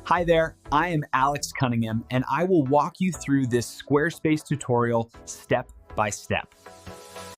Hi there, I am Alex Cunningham, and I will walk you through this Squarespace tutorial step by step.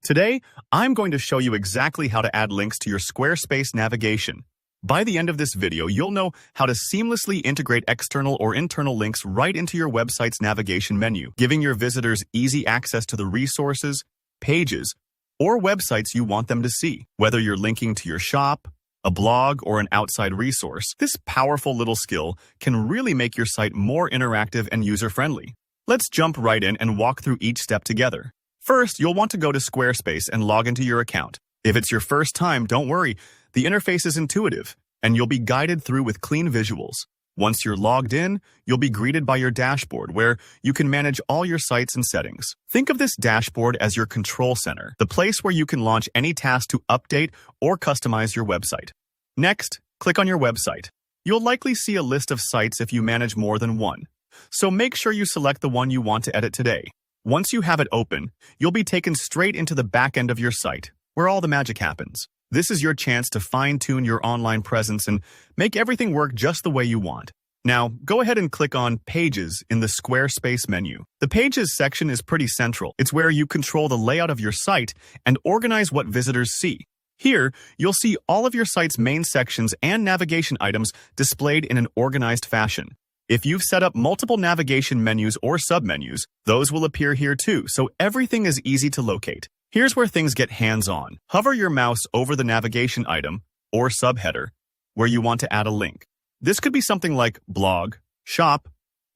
Today, I'm going to show you exactly how to add links to your Squarespace navigation. By the end of this video, you'll know how to seamlessly integrate external or internal links right into your website's navigation menu, giving your visitors easy access to the resources, pages, or websites you want them to see. Whether you're linking to your shop, a blog, or an outside resource, this powerful little skill can really make your site more interactive and user-friendly. Let's jump right in and walk through each step together. First, you'll want to go to Squarespace and log into your account. If it's your first time, don't worry. The interface is intuitive, and you'll be guided through with clean visuals. Once you're logged in, you'll be greeted by your dashboard, where you can manage all your sites and settings. Think of this dashboard as your control center, the place where you can launch any task to update or customize your website. Next, click on your website. You'll likely see a list of sites if you manage more than one, so make sure you select the one you want to edit today. Once you have it open, you'll be taken straight into the back end of your site, where all the magic happens. This is your chance to fine-tune your online presence and make everything work just the way you want. Now, go ahead and click on Pages in the Squarespace menu. The Pages section is pretty central. It's where you control the layout of your site and organize what visitors see. Here, you'll see all of your site's main sections and navigation items displayed in an organized fashion. If you've set up multiple navigation menus or submenus, those will appear here too, so everything is easy to locate. Here's where things get hands-on. Hover your mouse over the navigation item or subheader where you want to add a link. This could be something like blog, shop,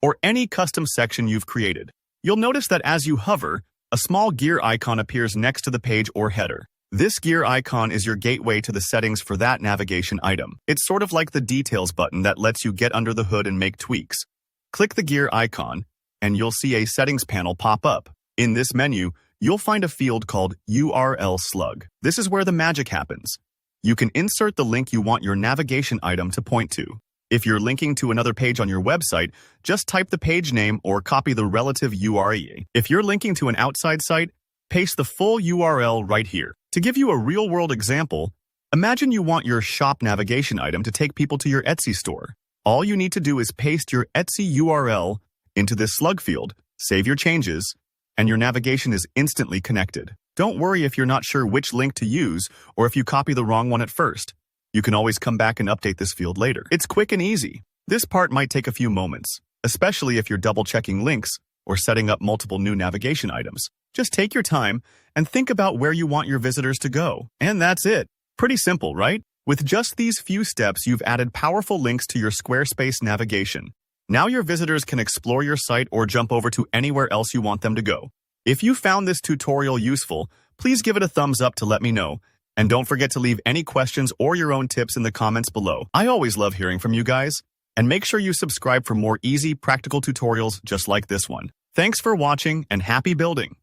or any custom section you've created. You'll notice that as you hover, a small gear icon appears next to the page or header. This gear icon is your gateway to the settings for that navigation item. It's sort of like the Details button that lets you get under the hood and make tweaks. Click the gear icon, and you'll see a settings panel pop up. In this menu, you'll find a field called URL slug. This is where the magic happens. You can insert the link you want your navigation item to point to. If you're linking to another page on your website, just type the page name or copy the relative URL. If you're linking to an outside site, paste the full URL right here. To give you a real-world example, imagine you want your shop navigation item to take people to your Etsy store. All you need to do is paste your Etsy URL into this slug field, save your changes, and your navigation is instantly connected. Don't worry if you're not sure which link to use or if you copy the wrong one at first. You can always come back and update this field later. It's quick and easy. This part might take a few moments, especially if you're double-checking links or setting up multiple new navigation items. Just take your time and think about where you want your visitors to go. And that's it. Pretty simple, right? With just these few steps, you've added powerful links to your Squarespace navigation. Now your visitors can explore your site or jump over to anywhere else you want them to go. If you found this tutorial useful, please give it a thumbs up to let me know. And don't forget to leave any questions or your own tips in the comments below. I always love hearing from you guys. And make sure you subscribe for more easy, practical tutorials just like this one. Thanks for watching and happy building!